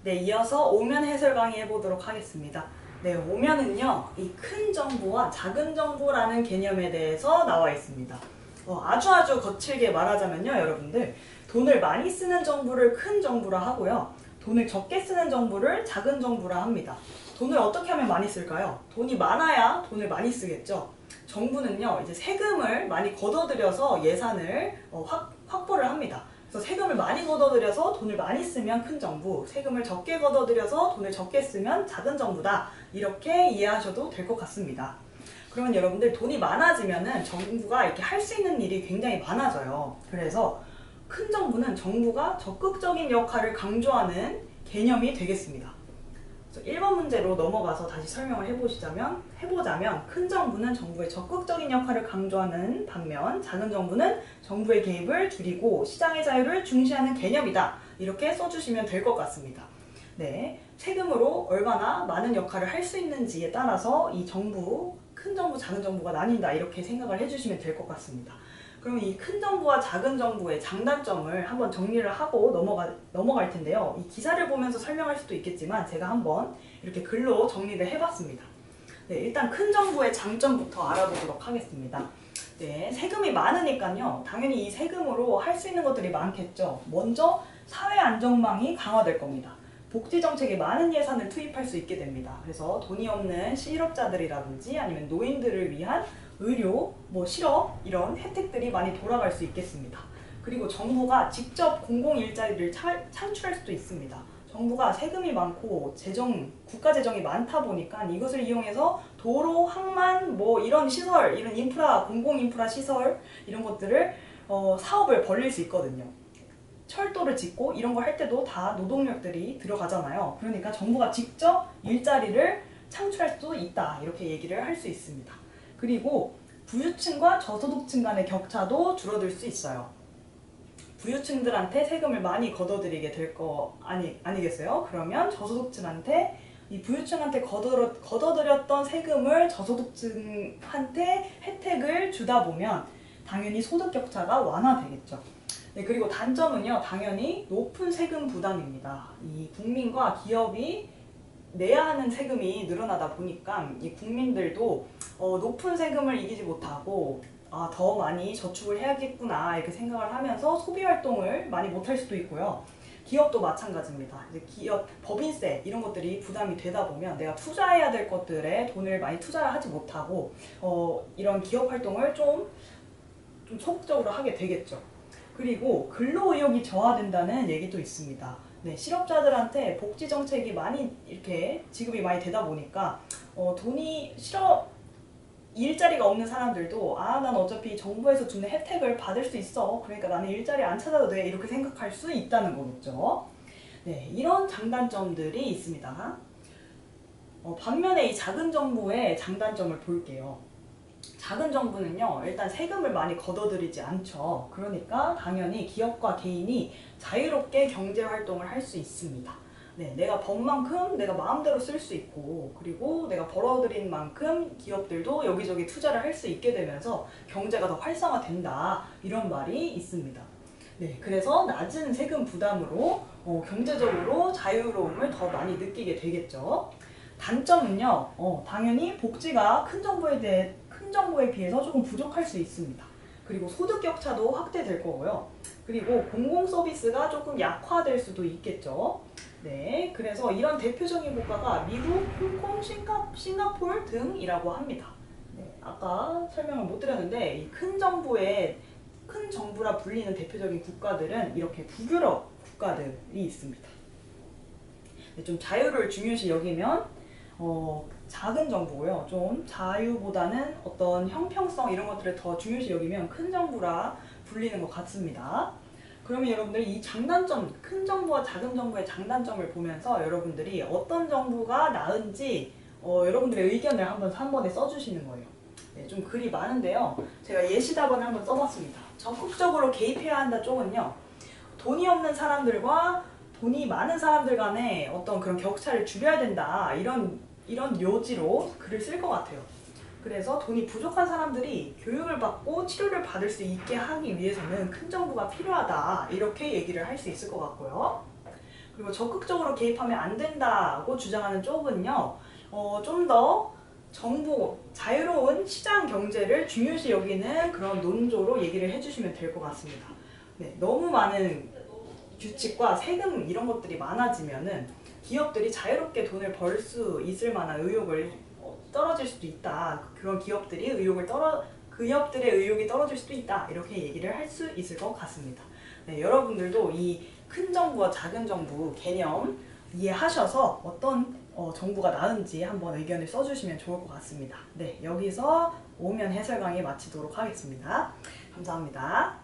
네, 이어서 오면 해설 강의 해보도록 하겠습니다. 네, 오면은요, 이 큰 정부와 작은 정부라는 개념에 대해서 나와 있습니다. 아주 거칠게 말하자면요, 여러분들, 돈을 많이 쓰는 정부를 큰 정부라 하고요, 돈을 적게 쓰는 정부를 작은 정부라 합니다. 돈을 어떻게 하면 많이 쓸까요? 돈이 많아야 돈을 많이 쓰겠죠. 정부는요, 이제 세금을 많이 걷어들여서 예산을 확보를 합니다. 그래서 세금을 많이 걷어들여서 돈을 많이 쓰면 큰 정부, 세금을 적게 걷어들여서 돈을 적게 쓰면 작은 정부다. 이렇게 이해하셔도 될 것 같습니다. 그러면 여러분들 돈이 많아지면은 정부가 이렇게 할 수 있는 일이 굉장히 많아져요. 그래서 큰 정부는 정부가 적극적인 역할을 강조하는 개념이 되겠습니다. 1번 문제로 넘어가서 다시 설명을 해보자면 큰 정부는 정부의 적극적인 역할을 강조하는 반면 작은 정부는 정부의 개입을 줄이고 시장의 자유를 중시하는 개념이다. 이렇게 써주시면 될 것 같습니다. 네, 세금으로 얼마나 많은 역할을 할 수 있는지에 따라서 이 정부, 큰 정부, 작은 정부가 나뉜다. 이렇게 생각을 해주시면 될 것 같습니다. 그럼 이 큰 정부와 작은 정부의 장단점을 한번 정리를 하고 넘어갈 텐데요. 이 기사를 보면서 설명할 수도 있겠지만 제가 한번 이렇게 글로 정리를 해봤습니다. 네, 일단 큰 정부의 장점부터 알아보도록 하겠습니다. 네, 세금이 많으니까요. 당연히 이 세금으로 할 수 있는 것들이 많겠죠. 먼저 사회 안전망이 강화될 겁니다. 복지 정책에 많은 예산을 투입할 수 있게 됩니다. 그래서 돈이 없는 실업자들이라든지 아니면 노인들을 위한 의료, 실업 이런 혜택들이 많이 돌아갈 수 있겠습니다. 그리고 정부가 직접 공공일자리를 창출할 수도 있습니다. 정부가 세금이 많고 국가 재정이 많다 보니까 이것을 이용해서 도로, 항만, 이런 시설, 이런 인프라, 공공인프라 시설 이런 것들을 사업을 벌릴 수 있거든요. 철도를 짓고 이런 거 할 때도 다 노동력들이 들어가잖아요. 그러니까 정부가 직접 일자리를 창출할 수도 있다. 이렇게 얘기를 할 수 있습니다. 그리고 부유층과 저소득층 간의 격차도 줄어들 수 있어요. 부유층들한테 세금을 많이 걷어들이게 될 거 아니겠어요? 그러면 저소득층한테 이 부유층한테 걷어들였던 세금을 저소득층한테 혜택을 주다 보면 당연히 소득 격차가 완화되겠죠. 네, 그리고 단점은요, 당연히 높은 세금 부담입니다. 이 국민과 기업이 내야 하는 세금이 늘어나다 보니까 이 국민들도 높은 세금을 이기지 못하고 더 많이 저축을 해야겠구나 이렇게 생각을 하면서 소비 활동을 많이 못할 수도 있고요. 기업도 마찬가지입니다. 이제 기업 법인세 이런 것들이 부담이 되다 보면 내가 투자해야 될 것들에 돈을 많이 투자를 하지 못하고 이런 기업 활동을 좀 소극적으로 하게 되겠죠. 그리고 근로의욕이 저하된다는 얘기도 있습니다. 네, 실업자들한테 복지 정책이 많이 이렇게 지급이 많이 되다 보니까 일자리가 없는 사람들도 난 어차피 정부에서 주는 혜택을 받을 수 있어. 그러니까 나는 일자리 안 찾아도 돼. 이렇게 생각할 수 있다는 거겠죠. 네, 이런 장단점들이 있습니다. 반면에 이 작은 정부의 장단점을 볼게요. 작은 정부는요, 일단 세금을 많이 걷어들이지 않죠. 그러니까 당연히 기업과 개인이 자유롭게 경제활동을 할 수 있습니다. 네, 내가 번 만큼 내가 마음대로 쓸 수 있고, 그리고 내가 벌어들인 만큼 기업들도 여기저기 투자를 할 수 있게 되면서 경제가 더 활성화된다. 이런 말이 있습니다. 네, 그래서 낮은 세금 부담으로 경제적으로 자유로움을 더 많이 느끼게 되겠죠. 단점은요, 당연히 복지가 큰 정부에 비해서 조금 부족할 수 있습니다. 그리고 소득 격차도 확대될 거고요. 그리고 공공 서비스가 조금 약화될 수도 있겠죠. 네, 그래서 이런 대표적인 국가가 미국, 홍콩, 싱가포르 등이라고 합니다. 네, 아까 설명을 못 드렸는데 이 큰 정부라 불리는 대표적인 국가들은 이렇게 북유럽 국가들이 있습니다. 네, 좀 자유를 중요시 여기면 작은 정부고요. 좀 자유보다는 어떤 형평성 이런 것들을 더 중요시 여기면 큰 정부라 불리는 것 같습니다. 그러면 여러분들 이 장단점, 큰 정부와 작은 정부의 장단점을 보면서 여러분들이 어떤 정부가 나은지 여러분들의 의견을 한 번에 써주시는 거예요. 네, 좀 글이 많은데요. 제가 예시답안을 한번 써봤습니다. 적극적으로 개입해야 한다 쪽은요, 돈이 없는 사람들과 돈이 많은 사람들 간의 어떤 그런 격차를 줄여야 된다. 이런 요지로 글을 쓸 것 같아요. 그래서 돈이 부족한 사람들이 교육을 받고 치료를 받을 수 있게 하기 위해서는 큰 정부가 필요하다. 이렇게 얘기를 할 수 있을 것 같고요. 그리고 적극적으로 개입하면 안 된다고 주장하는 쪽은요, 좀 더 정부, 자유로운 시장 경제를 중요시 여기는 그런 논조로 얘기를 해주시면 될 것 같습니다. 네, 너무 많은 규칙과 세금 이런 것들이 많아지면은 기업들이 자유롭게 돈을 벌 수 있을 만한 의욕을 떨어질 수도 있다. 그런 기업들의 의욕이 떨어질 수도 있다. 이렇게 얘기를 할 수 있을 것 같습니다. 네, 여러분들도 이 큰 정부와 작은 정부 개념 이해하셔서 어떤 정부가 나은지 한번 의견을 써주시면 좋을 것 같습니다. 네, 여기서 오면 해설 강의 마치도록 하겠습니다. 감사합니다.